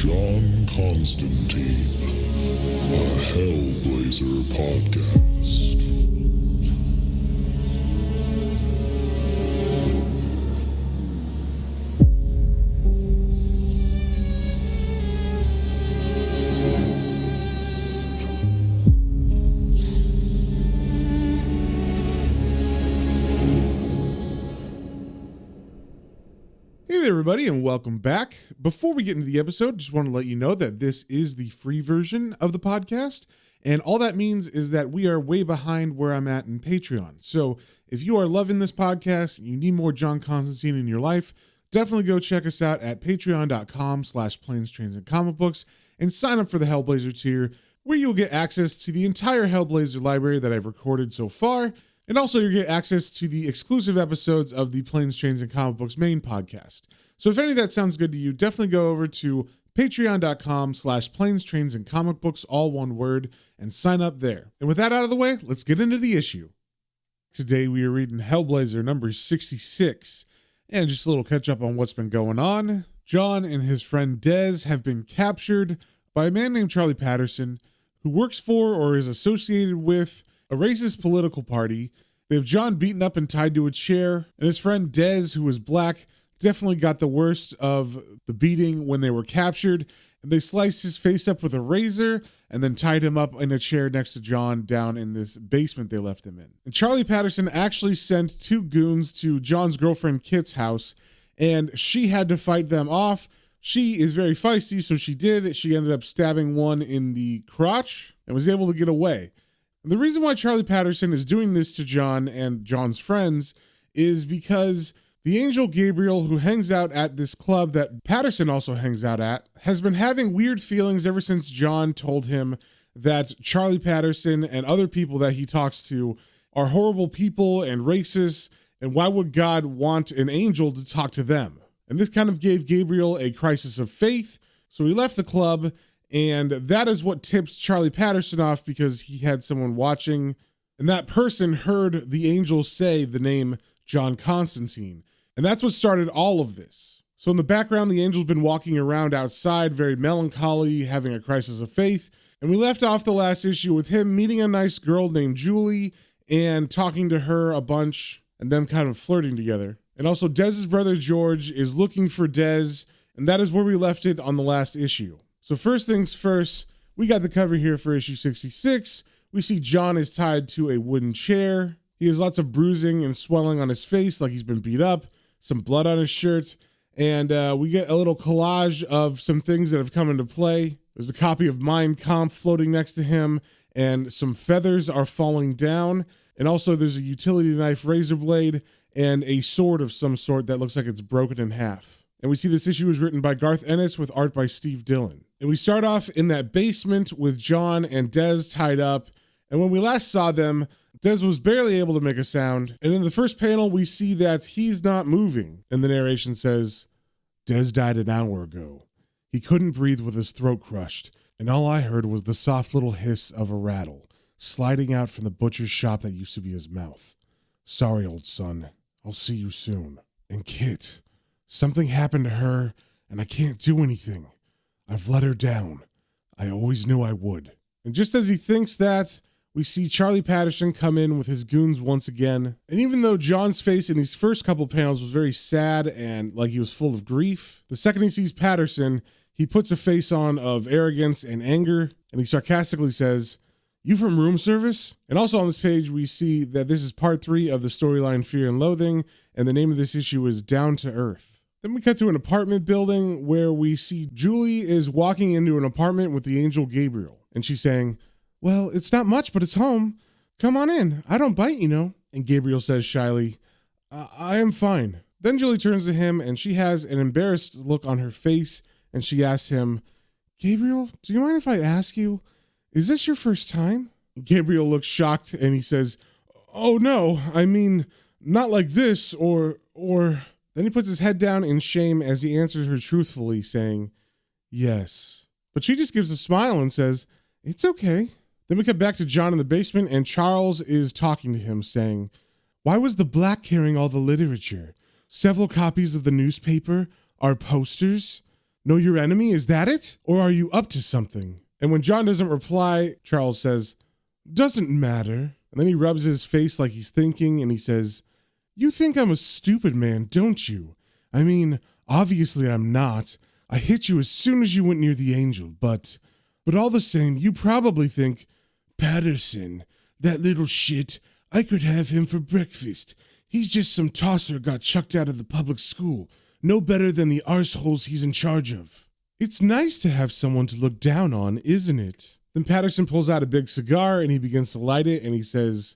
John Constantine, a Hellblazer podcast. Hey there, everybody, and welcome back. Before we get into the episode, just want to let you know that this is the free version of the podcast, and all that means is that we are way behind where I'm at in Patreon. So if you are loving this podcast and you need more John Constantine in your life, definitely go check us out at patreon.com/planes, trains, and comic books and sign up for the Hellblazer tier, where you'll get access to the entire Hellblazer library that I've recorded so far. And also you'll get access to the exclusive episodes of the Planes, Trains, and Comic Books main podcast. So if any of that sounds good to you, definitely go over to patreon.com/planes, trains, and comic books, all one word, and sign up there. And with that out of the way, let's get into the issue. Today we are reading Hellblazer number 66. And just a little catch up on what's been going on. John and his friend Dez have been captured by a man named Charlie Patterson, who works for or is associated with a racist political party. They have John beaten up and tied to a chair, and his friend Dez, who is black, definitely got the worst of the beating when they were captured, and they sliced his face up with a razor and then tied him up in a chair next to John down in this basement they left him in. And Charlie Patterson actually sent two goons to John's girlfriend Kit's house, and she had to fight them off. She is very feisty, so she did. She ended up stabbing one in the crotch and was able to get away. And the reason why Charlie Patterson is doing this to John and John's friends is because the angel Gabriel, who hangs out at this club that Patterson also hangs out at, has been having weird feelings ever since John told him that Charlie Patterson and other people that he talks to are horrible people and racist, and why would God want an angel to talk to them? And this kind of gave Gabriel a crisis of faith, so he left the club. And that is what tips Charlie Patterson off, because he had someone watching, and that person heard the angel say the name John Constantine. And that's what started all of this. So in the background, the angel's been walking around outside, very melancholy, having a crisis of faith. And we left off the last issue with him meeting a nice girl named Julie and talking to her a bunch and them kind of flirting together. And also Dez's brother George is looking for Dez, and that is where we left it on the last issue. So first things first, we got the cover here for issue 66. We see John is tied to a wooden chair. He has lots of bruising and swelling on his face, like he's been beat up, some blood on his shirt, and we get a little collage of some things that have come into play. There's a copy of Mein Kampf floating next to him, and some feathers are falling down. And also there's a utility knife, razor blade, and a sword of some sort that looks like it's broken in half. And we see this issue was written by Garth Ennis with art by Steve Dillon. And we start off in that basement with John and Dez tied up. And when we last saw them, Dez was barely able to make a sound. And in the first panel, we see that he's not moving. And the narration says, Dez died an hour ago. He couldn't breathe with his throat crushed. And all I heard was the soft little hiss of a rattle sliding out from the butcher's shop that used to be his mouth. Sorry, old son. I'll see you soon. And Kit, something happened to her, and I can't do anything. I've let her down. I always knew I would. And just as he thinks that, we see Charlie Patterson come in with his goons once again. And even though John's face in these first couple panels was very sad and like he was full of grief, the second he sees Patterson, he puts a face on of arrogance and anger, and he sarcastically says, "You from room service?" And also on this page, we see that this is part 3 of the storyline Fear and Loathing, and the name of this issue is Down to Earth. Then we cut to an apartment building where we see Julie is walking into an apartment with the angel Gabriel. And she's saying, "Well, it's not much, but it's home. Come on in. I don't bite, you know." And Gabriel says shyly, I am fine." Then Julie turns to him and she has an embarrassed look on her face. And she asks him, "Gabriel, do you mind if I ask you, is this your first time?" Gabriel looks shocked and he says, "Oh no, I mean, not like this or... Then he puts his head down in shame as he answers her truthfully, saying, "Yes." But she just gives a smile and says, "It's okay." Then we cut back to John in the basement, and Charles is talking to him, saying, "Why was the black carrying all the literature? Several copies of the newspaper, our posters. Know your enemy, is that it? Or are you up to something? And when John doesn't reply, Charles says, doesn't matter. And then he rubs his face like he's thinking, and he says, you think I'm a stupid man, don't you? I mean, obviously I'm not. I hit you as soon as you went near the angel, but all the same, you probably think, Patterson, that little shit, I could have him for breakfast. He's just some tosser got chucked out of the public school, no better than the arseholes he's in charge of. It's nice to have someone to look down on, isn't it? Then Patterson pulls out a big cigar and he begins to light it, and he says,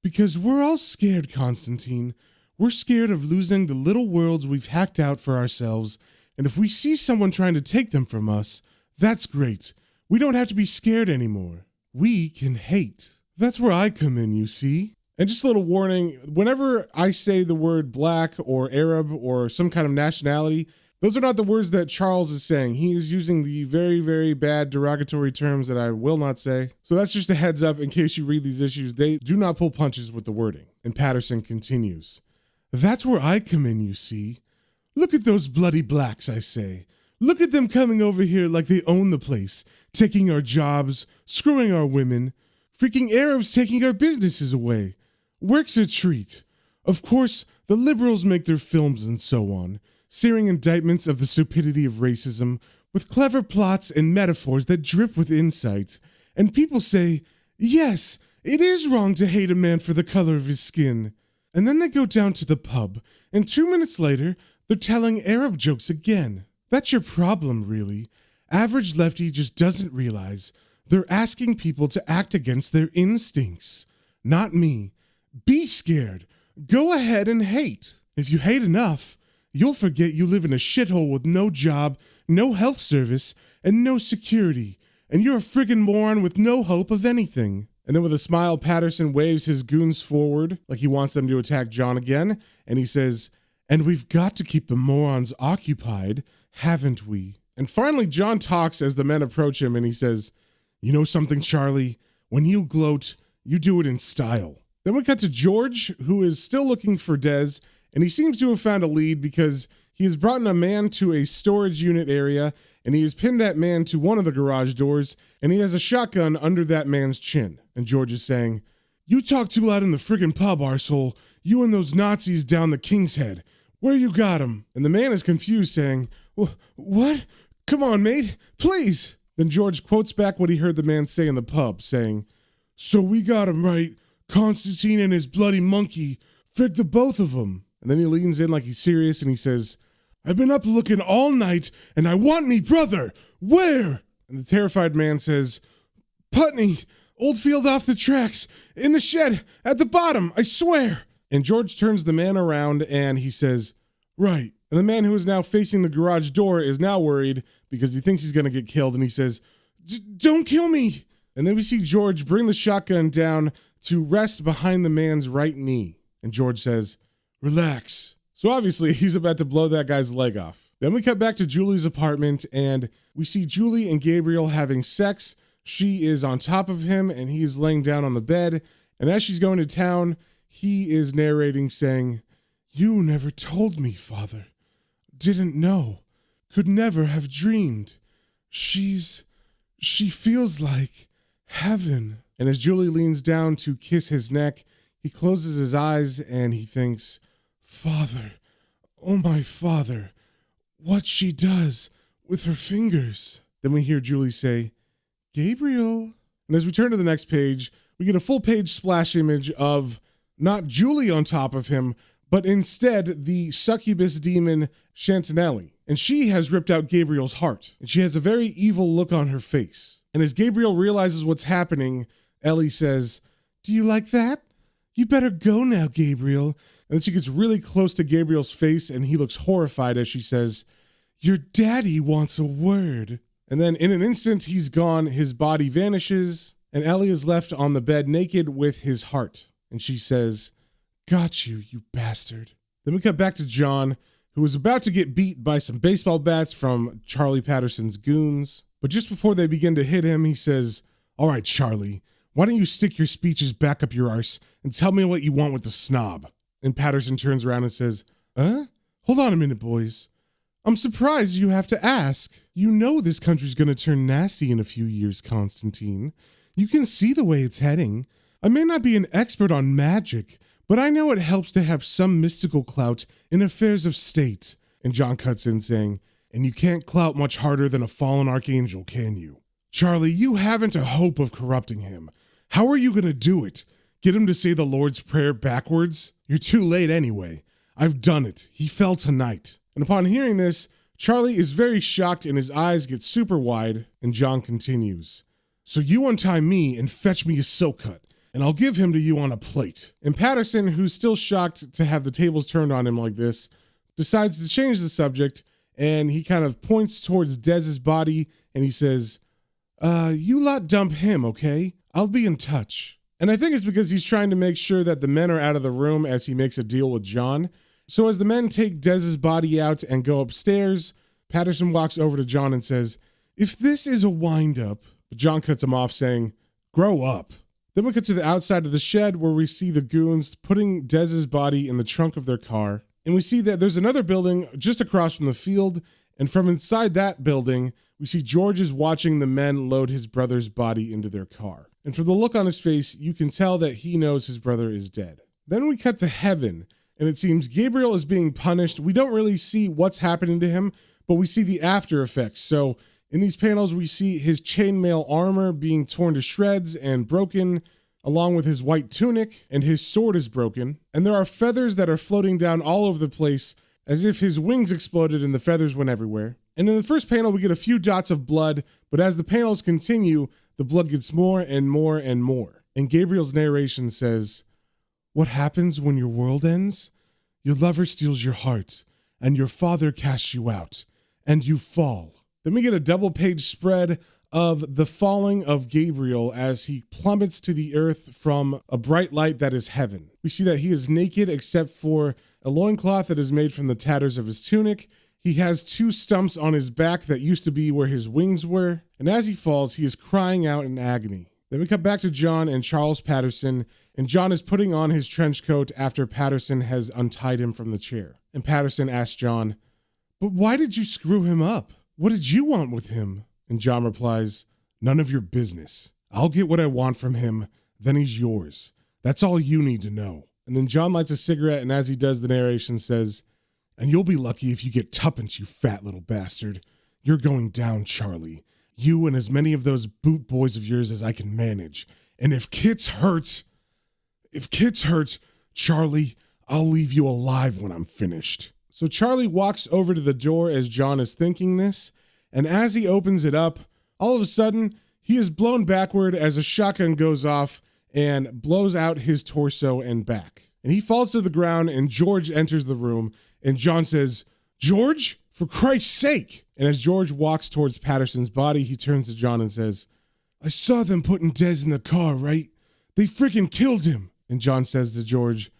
because we're all scared, Constantine. We're scared of losing the little worlds we've hacked out for ourselves, and if we see someone trying to take them from us, that's great. We don't have to be scared anymore. We can hate. That's where I come in, you see? And just a little warning, whenever I say the word black or Arab or some kind of nationality, those are not the words that Charles is saying. He is using the very, very bad derogatory terms that I will not say. So that's just a heads up in case you read these issues. They do not pull punches with the wording. And Patterson continues. That's where I come in, you see. Look at those bloody blacks, I say. Look at them coming over here like they own the place, taking our jobs, screwing our women, freaking Arabs taking our businesses away. Work's a treat. Of course, the liberals make their films and so on, searing indictments of the stupidity of racism with clever plots and metaphors that drip with insight. And people say, yes, it is wrong to hate a man for the color of his skin. And then they go down to the pub, and 2 minutes later, they're telling Arab jokes again. That's your problem, really. Average lefty just doesn't realize they're asking people to act against their instincts. Not me. Be scared. Go ahead and hate. If you hate enough, you'll forget you live in a shithole with no job, no health service, and no security. And you're a friggin' moron with no hope of anything. And then with a smile, Patterson waves his goons forward like he wants them to attack John again. And he says, and we've got to keep the morons occupied, haven't we? And finally, John talks as the men approach him, and he says, you know something, Charlie? When you gloat, you do it in style. Then we cut to George, who is still looking for Dez, and he seems to have found a lead because he has brought a man to a storage unit area, and he has pinned that man to one of the garage doors, and he has a shotgun under that man's chin. And George is saying, you talk too loud in the friggin' pub, arsehole. You and those Nazis down the King's Head. Where you got him? And the man is confused, saying, what? Come on, mate, please. Then George quotes back what he heard the man say in the pub, saying, so we got him right. Constantine and his bloody monkey. Frick the both of them. And then he leans in like he's serious and he says, I've been up looking all night and I want me brother. Where? And the terrified man says, Putney, Oldfield off the tracks, in the shed, at the bottom, I swear. And George turns the man around and he says, right. And the man who is now facing the garage door is now worried because he thinks he's going to get killed. And he says, don't kill me. And then we see George bring the shotgun down to rest behind the man's right knee. And George says, relax. So obviously he's about to blow that guy's leg off. Then we cut back to Julie's apartment and we see Julie and Gabriel having sex. She is on top of him and he is laying down on the bed. And as she's going to town, he is narrating saying, you never told me, Father. Didn't know. Could never have dreamed. She feels like heaven. And as Julie leans down to kiss his neck, he closes his eyes and he thinks, Father, oh my Father, what she does with her fingers. Then we hear Julie say, Gabriel. And as we turn to the next page, we get a full page splash image of not Julie on top of him, but instead the succubus demon Chantanelli. And she has ripped out Gabriel's heart. And she has a very evil look on her face. And as Gabriel realizes what's happening, Ellie says, do you like that? You better go now, Gabriel. And then she gets really close to Gabriel's face and he looks horrified as she says, your daddy wants a word. And then in an instant, he's gone, his body vanishes, and Ellie is left on the bed naked with his heart. And she says, got you, you bastard. Then we cut back to John, who is about to get beat by some baseball bats from Charlie Patterson's goons. But just before they begin to hit him, he says, all right, Charlie, why don't you stick your speeches back up your arse and tell me what you want with the snob? And Patterson turns around and says, hold on a minute, boys. I'm surprised you have to ask. You know this country's gonna turn nasty in a few years, Constantine. You can see the way it's heading. I may not be an expert on magic, but I know it helps to have some mystical clout in affairs of state. And John cuts in saying, and you can't clout much harder than a fallen archangel, can you? Charlie, you haven't a hope of corrupting him. How are you gonna do it? Get him to say the Lord's Prayer backwards? You're too late anyway. I've done it. He fell tonight. And upon hearing this, Charlie is very shocked and his eyes get super wide, and John continues. So you untie me and fetch me a silk cut, and I'll give him to you on a plate. And Patterson, who's still shocked to have the tables turned on him like this, decides to change the subject, and he kind of points towards Dez's body, and he says, you lot dump him, okay? I'll be in touch. And I think it's because he's trying to make sure that the men are out of the room as he makes a deal with John. So as the men take Dez's body out and go upstairs, Patterson walks over to John and says, if this is a wind-up, but John cuts him off saying, grow up. Then we cut to the outside of the shed where we see the goons putting Dez's body in the trunk of their car. And we see that there's another building just across from the field. And from inside that building, we see George is watching the men load his brother's body into their car. And from the look on his face, you can tell that he knows his brother is dead. Then we cut to heaven, and it seems Gabriel is being punished. We don't really see what's happening to him, but we see the after effects. So in these panels, we see his chainmail armor being torn to shreds and broken, along with his white tunic, and his sword is broken. And there are feathers that are floating down all over the place, as if his wings exploded and the feathers went everywhere. And in the first panel, we get a few dots of blood, but as the panels continue, the blood gets more and more and more. And Gabriel's narration says, what happens when your world ends? Your lover steals your heart, and your father casts you out, and you fall. Then we get a double-page spread of the falling of Gabriel as he plummets to the earth from a bright light that is heaven. We see that he is naked except for a loincloth that is made from the tatters of his tunic. He has 2 stumps on his back that used to be where his wings were. And as he falls, he is crying out in agony. Then we cut back to John and Charles Patterson, and John is putting on his trench coat after Patterson has untied him from the chair. And Patterson asks John, but why did you screw him up? What did you want with him? And John replies, none of your business. I'll get what I want from him, then he's yours. That's all you need to know. And then John lights a cigarette, and as he does, the narration says, and you'll be lucky if you get tuppence, you fat little bastard. You're going down, Charlie. You and as many of those boot boys of yours as I can manage. And if Kit's hurt, Charlie, I'll leave you alive when I'm finished. So Charlie walks over to the door as John is thinking this, and as he opens it up, all of a sudden, he is blown backward as a shotgun goes off and blows out his torso and back. And he falls to the ground, and George enters the room, and John says, George, for Christ's sake. And as George walks towards Patterson's body, he turns to John and says, I saw them putting Dez in the car, right? They freaking killed him. And John says to George,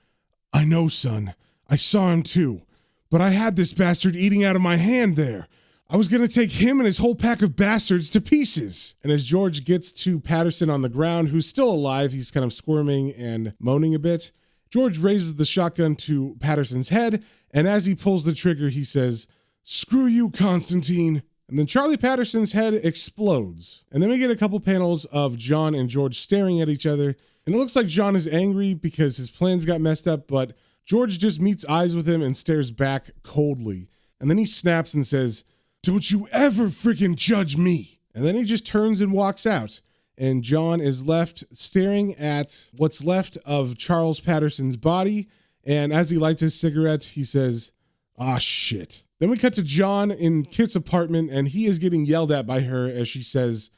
I know, son. I saw him too. But I had this bastard eating out of my hand there. I was going to take him and his whole pack of bastards to pieces. And as George gets to Patterson on the ground, who's still alive, he's kind of squirming and moaning a bit. George raises the shotgun to Patterson's head, and as he pulls the trigger, he says, screw you, Constantine. And then Charlie Patterson's head explodes. And then we get a couple panels of John and George staring at each other. And it looks like John is angry because his plans got messed up, but George just meets eyes with him and stares back coldly. And then he snaps and says, don't you ever freaking judge me. And then he just turns and walks out. And John is left staring at what's left of Charles Patterson's body. And as he lights his cigarette, he says, ah, shit. Then we cut to John in Kit's apartment, and he is getting yelled at by her as she says,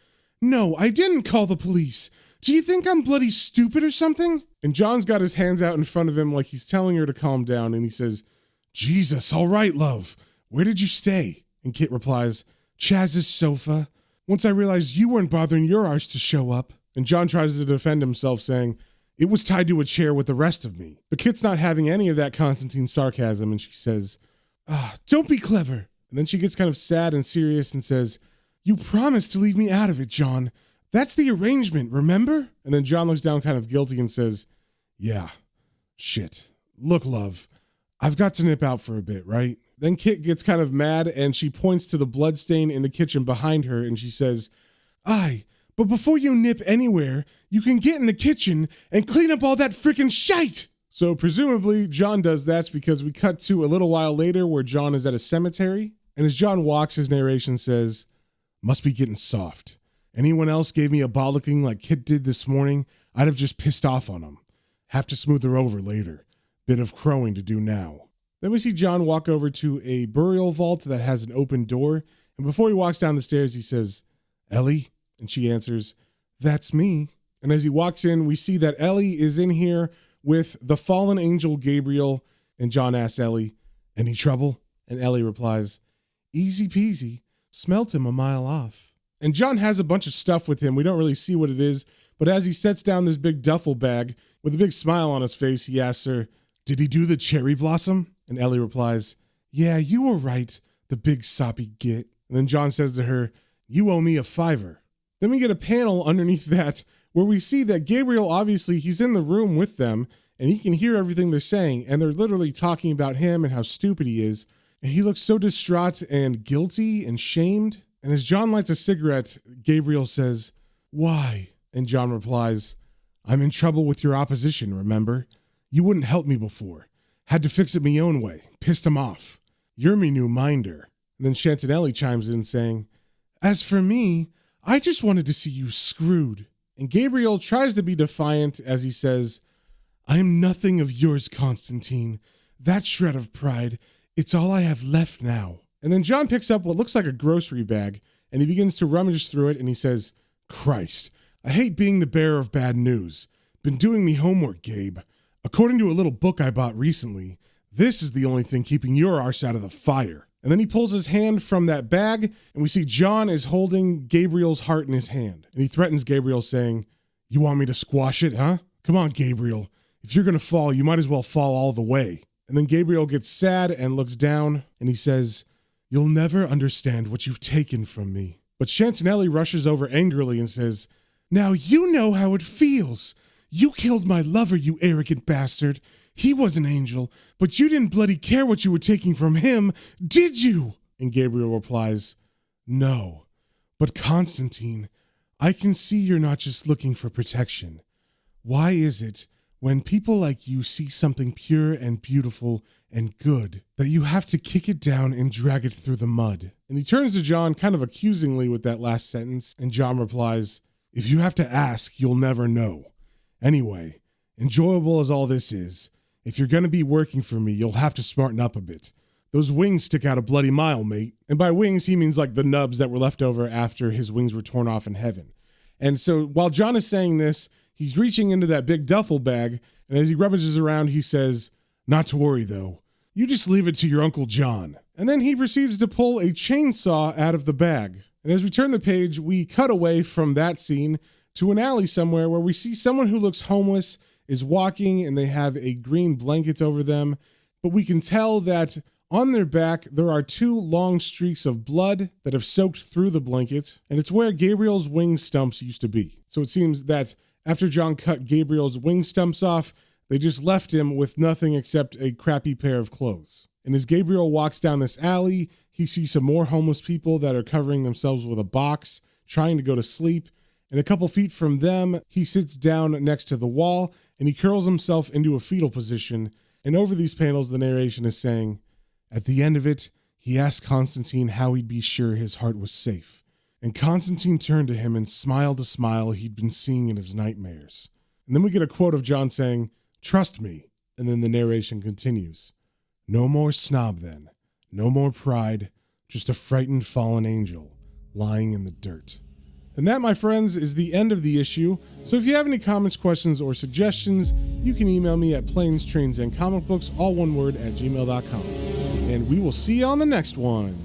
no, I didn't call the police. Do you think I'm bloody stupid or something? And John's got his hands out in front of him like he's telling her to calm down, and he says, Jesus, all right, love. Where did you stay? And Kit replies, Chaz's sofa. Once I realized you weren't bothering your arse to show up. And John tries to defend himself, saying, it was tied to a chair with the rest of me. But Kit's not having any of that Constantine sarcasm, and she says, don't be clever. And then she gets kind of sad and serious and says, you promised to leave me out of it, John. That's the arrangement, remember? And then John looks down kind of guilty and says, yeah, shit. Look, love, I've got to nip out for a bit, right? Then Kit gets kind of mad and she points to the bloodstain in the kitchen behind her and she says, "Aye, but before you nip anywhere, you can get in the kitchen and clean up all that frickin' shite." So presumably John does that because we cut to a little while later where John is at a cemetery. And as John walks, his narration says, "Must be getting soft. Anyone else gave me a bollocking like Kit did this morning, I'd have just pissed off on him. Have to smooth her over later. Bit of crowing to do now." Then we see John walk over to a burial vault that has an open door. And before he walks down the stairs, he says, "Ellie?" And she answers, "That's me." And as he walks in, we see that Ellie is in here with the fallen angel Gabriel. And John asks Ellie, "Any trouble?" And Ellie replies, "Easy peasy. Smelt him a mile off." And John has a bunch of stuff with him. We don't really see what it is. But as he sets down this big duffel bag, with a big smile on his face, he asks her, "Did he do the cherry blossom?" And Ellie replies, "Yeah, you were right, the big soppy git." And then John says to her, "You owe me a $5." Then we get a panel underneath that where we see that Gabriel, obviously, he's in the room with them and he can hear everything they're saying. And they're literally talking about him and how stupid he is. And he looks so distraught and guilty and shamed. And as John lights a cigarette, Gabriel says, "Why?" And John replies, "I'm in trouble with your opposition, remember? You wouldn't help me before. Had to fix it me own way. Pissed him off. You're me new minder." And then Chantinelli chimes in saying, "As for me, I just wanted to see you screwed." And Gabriel tries to be defiant as he says, "I am nothing of yours, Constantine. That shred of pride, it's all I have left now." And then John picks up what looks like a grocery bag and he begins to rummage through it and he says, "Christ, I hate being the bearer of bad news. Been doing me homework, Gabe. According to a little book I bought recently, this is the only thing keeping your arse out of the fire." And then he pulls his hand from that bag, and we see John is holding Gabriel's heart in his hand. And he threatens Gabriel, saying, "You want me to squash it, huh? Come on, Gabriel. If you're going to fall, you might as well fall all the way." And then Gabriel gets sad and looks down, and he says, "You'll never understand what you've taken from me." But Chantinelli rushes over angrily and says, "Now you know how it feels. You killed my lover, you arrogant bastard. He was an angel, but you didn't bloody care what you were taking from him, did you?" And Gabriel replies, "No, but Constantine, I can see you're not just looking for protection. Why is it, when people like you see something pure and beautiful and good, that you have to kick it down and drag it through the mud?" And he turns to John kind of accusingly with that last sentence, and John replies, "If you have to ask, you'll never know. Anyway, enjoyable as all this is, if you're going to be working for me, you'll have to smarten up a bit. Those wings stick out a bloody mile, mate." And by wings, he means like the nubs that were left over after his wings were torn off in heaven. And so while John is saying this, he's reaching into that big duffel bag, and as he rummages around, he says, "Not to worry, though. You just leave it to your Uncle John." And then he proceeds to pull a chainsaw out of the bag. And as we turn the page, we cut away from that scene to an alley somewhere where we see someone who looks homeless is walking and they have a green blanket over them. But we can tell that on their back, there are 2 long streaks of blood that have soaked through the blanket. And it's where Gabriel's wing stumps used to be. So it seems that after John cut Gabriel's wing stumps off, they just left him with nothing except a crappy pair of clothes. And as Gabriel walks down this alley, he sees some more homeless people that are covering themselves with a box, trying to go to sleep. And a couple feet from them, he sits down next to the wall and he curls himself into a fetal position. And over these panels, the narration is saying, at the end of it, he asked Constantine how he'd be sure his heart was safe. And Constantine turned to him and smiled a smile he'd been seeing in his nightmares. And then we get a quote of John saying, "Trust me." And then the narration continues. "No more snob then. No more pride. Just a frightened fallen angel lying in the dirt." And that, my friends, is the end of the issue. So if you have any comments, questions, or suggestions, you can email me at planes, trains, and comic books, all one word, @gmail.com. And we will see you on the next one.